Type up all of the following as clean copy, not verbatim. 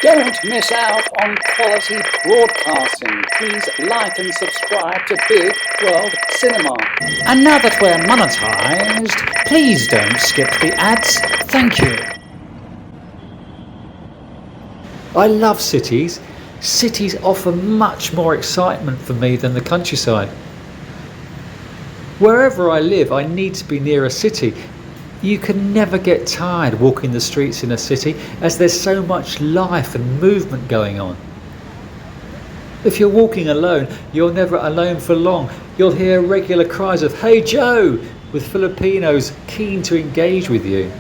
Don't miss out on quality broadcasting. Please like and subscribe to Bigg World Cinema. And now that we're monetized, please don't skip the ads. Thank you. I love cities. Cities offer much more excitement for me than the countryside. Wherever I live, I need to be near a city. You can never get tired walking the streets in a city as there's so much life and movement going on. If you're walking alone, you're never alone for long. You'll hear regular cries of "Hey Joe!" with Filipinos keen to engage with you.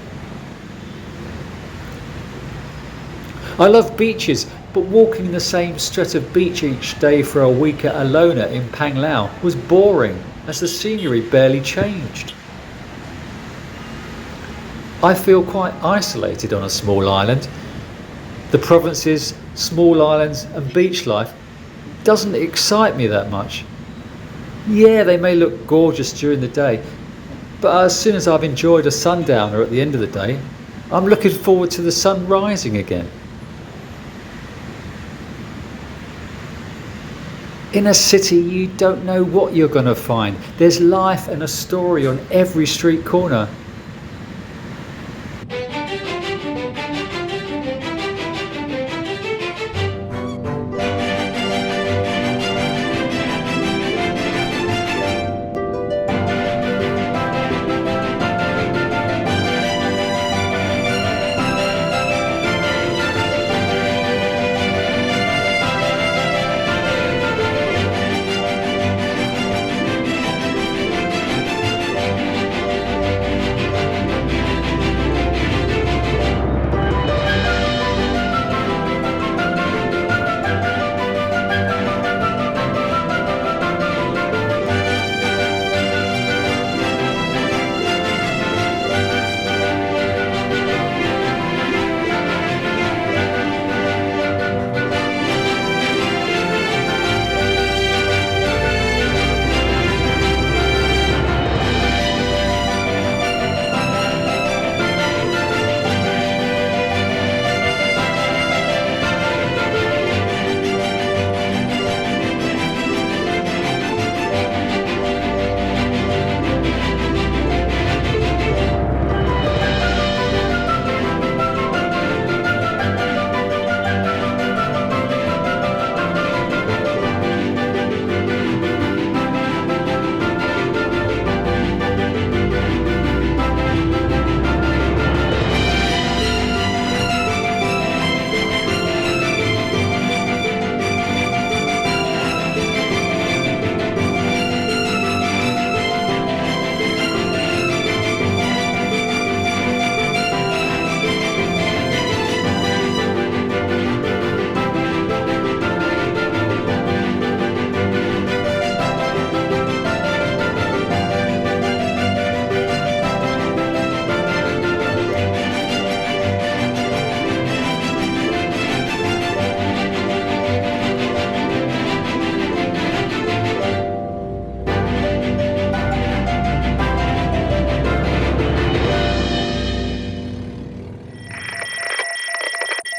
I love beaches, but walking the same stretch of beach each day for a week at Alona in Panglao was boring as the scenery barely changed. I feel quite isolated on a small island. The provinces, small islands and beach life doesn't excite me that much. Yeah, they may look gorgeous during the day, but as soon as I've enjoyed a sundowner at the end of the day, I'm looking forward to the sun rising again. In a city, you don't know what you're going to find. There's life and a story on every street corner.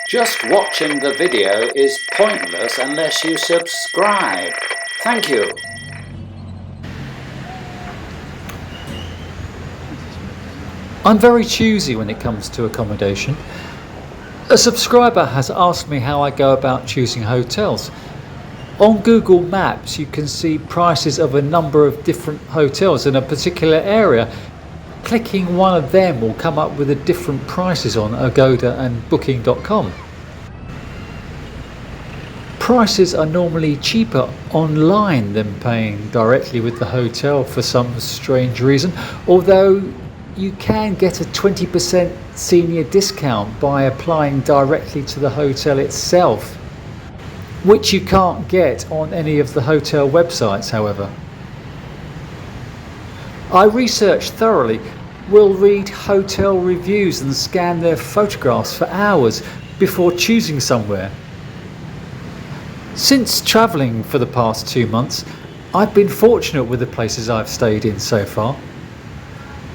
Just watching the video is pointless unless you subscribe. Thank you. I'm very choosy when it comes to accommodation. A subscriber has asked me how I go about choosing hotels. On Google Maps you can see prices of a number of different hotels in a particular area. Clicking one of them will come up with the different prices on Agoda and Booking.com. Prices are normally cheaper online than paying directly with the hotel for some strange reason, although you can get a 20% senior discount by applying directly to the hotel itself, which you can't get on any of the hotel websites, however. I research thoroughly, will read hotel reviews and scan their photographs for hours before choosing somewhere. Since travelling for the past 2 months, I've been fortunate with the places I've stayed in so far.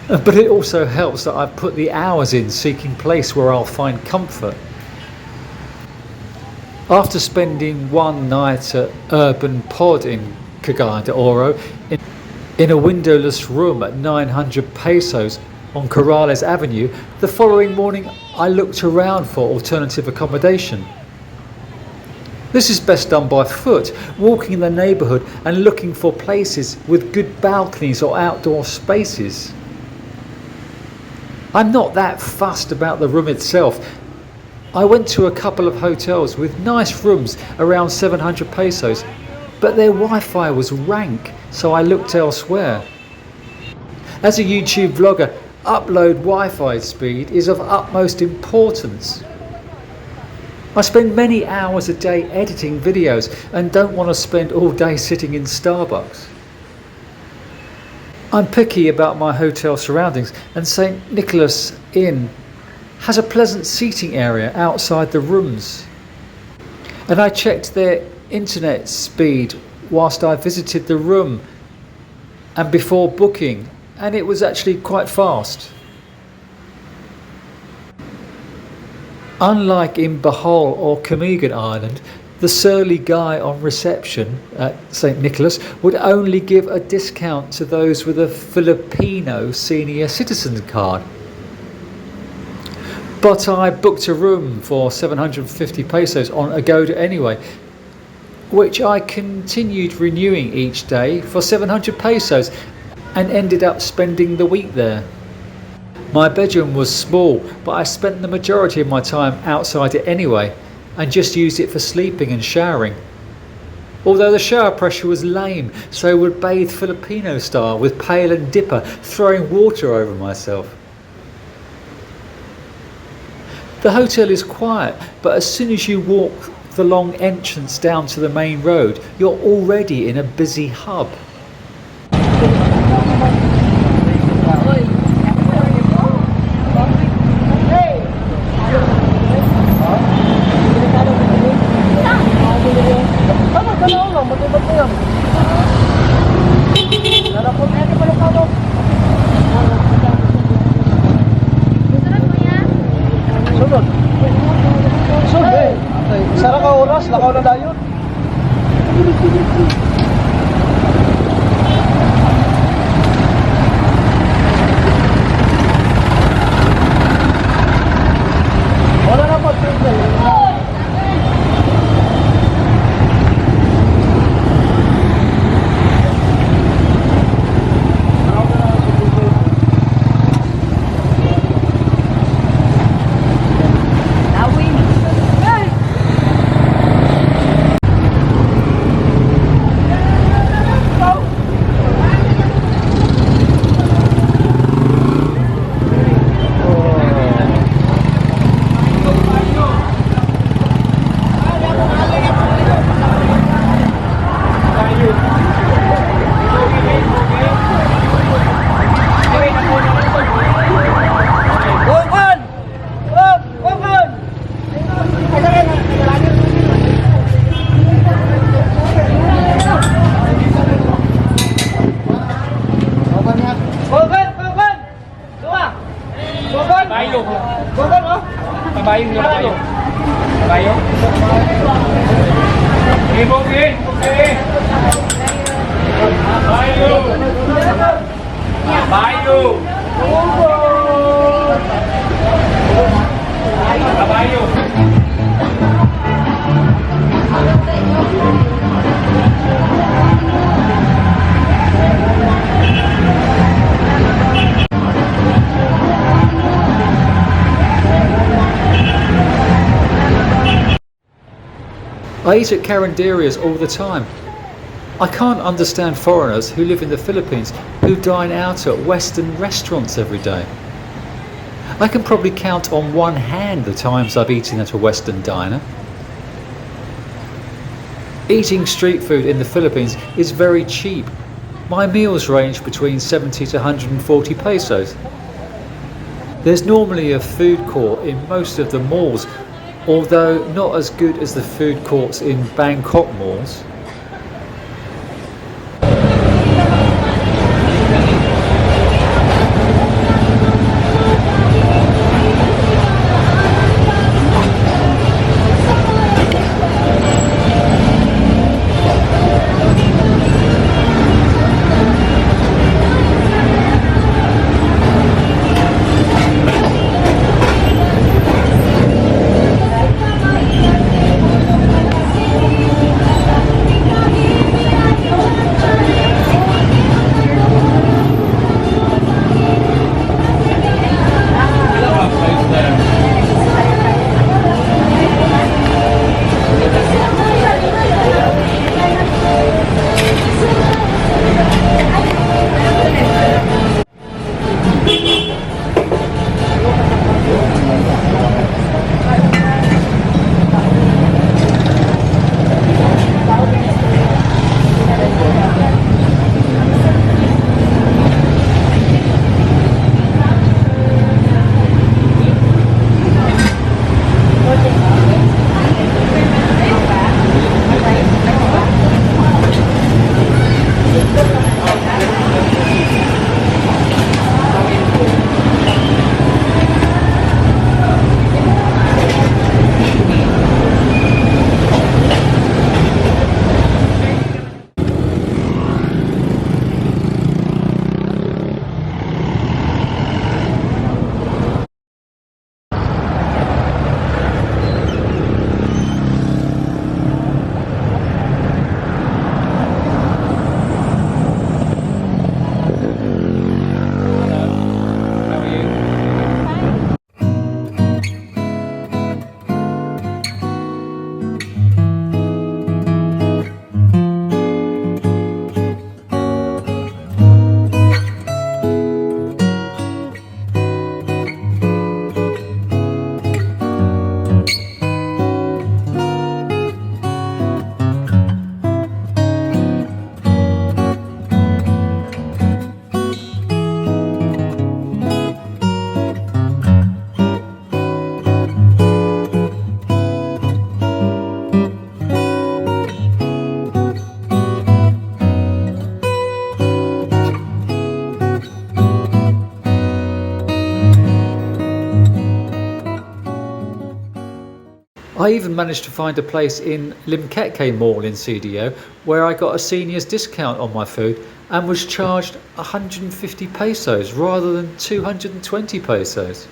But it also helps that I've put the hours in seeking a place where I'll find comfort. After spending one night at Urban Pod in Cagayan de Oro, in a windowless room at 900 pesos on Corrales Avenue, the following morning I looked around for alternative accommodation. This is best done by foot, walking in the neighbourhood and looking for places with good balconies or outdoor spaces. I'm not that fussed about the room itself. I went to a couple of hotels with nice rooms around 700 pesos, but their Wi-Fi was rank, so I looked elsewhere. As a YouTube vlogger, upload Wi-Fi speed is of utmost importance. I spend many hours a day editing videos and don't want to spend all day sitting in Starbucks. I'm picky about my hotel surroundings, and St. Nicholas Inn has a pleasant seating area outside the rooms. And I checked their internet speed whilst I visited the room and before booking, and it was actually quite fast. Unlike in Bohol or Cagayan Island, the surly guy on reception at St. Nicholas would only give a discount to those with a Filipino senior citizen card. But I booked a room for 750 pesos on Agoda anyway, which I continued renewing each day for 700 pesos and ended up spending the week there. My bedroom was small, but I spent the majority of my time outside it anyway and just used it for sleeping and showering. Although the shower pressure was lame, so I would bathe Filipino style with pail and dipper, throwing water over myself. The hotel is quiet, but as soon as you walk the long entrance down to the main road, you're already in a busy hub. Sarang ka oras, lakaw na dayon. Wala na po, Kabayong nyo kayo. Kabayong? Ibugin! Ibugin! Kabayong! Kabayong! Kabayong! I eat at carinderias all the time. I can't understand foreigners who live in the Philippines who dine out at Western restaurants every day. I can probably count on one hand the times I've eaten at a Western diner. Eating street food in the Philippines is very cheap. My meals range between 70 to 140 pesos. There's normally a food court in most of the malls, although not as good as the food courts in Bangkok malls. I even managed to find a place in Limkeke Mall in CDO where I got a senior's discount on my food and was charged 150 pesos rather than 220 pesos.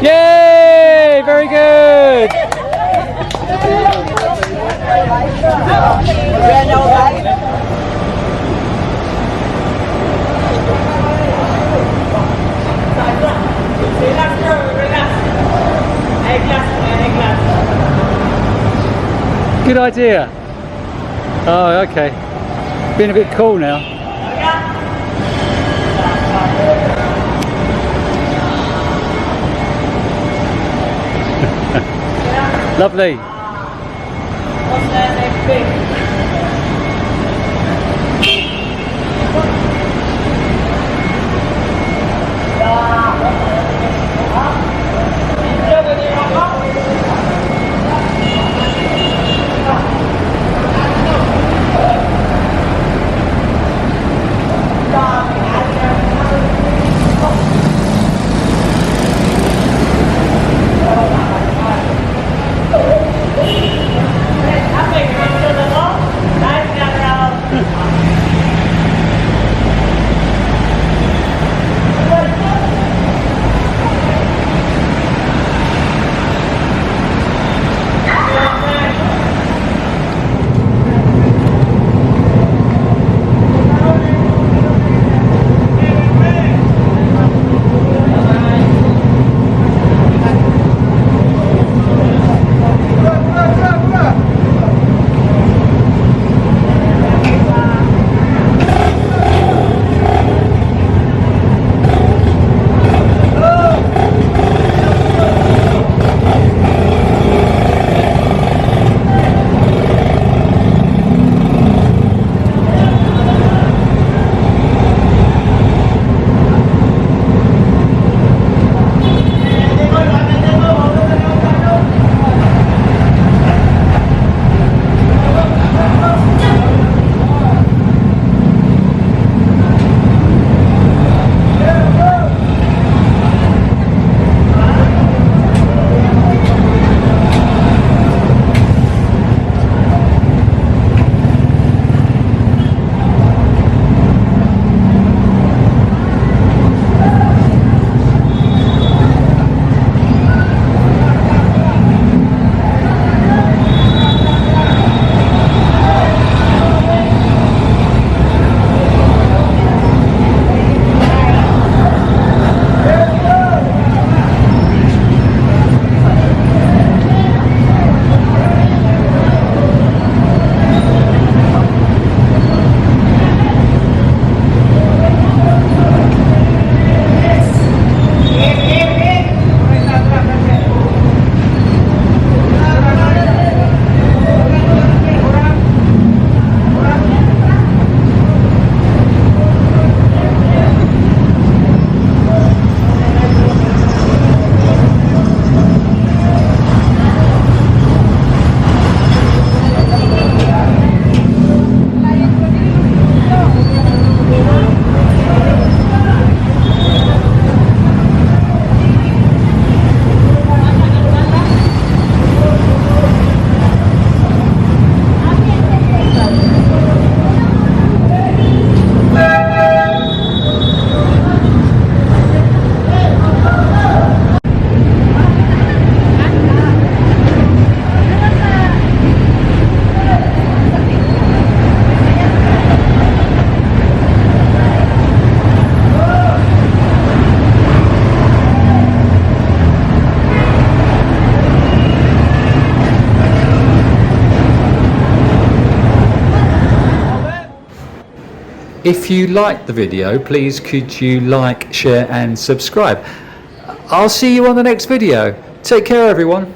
Yay! Very good! Good idea. Oh, okay. Been a bit cool now. Lovely. If you liked the video, please could you like, share and subscribe. I'll see you on the next video. Take care everyone.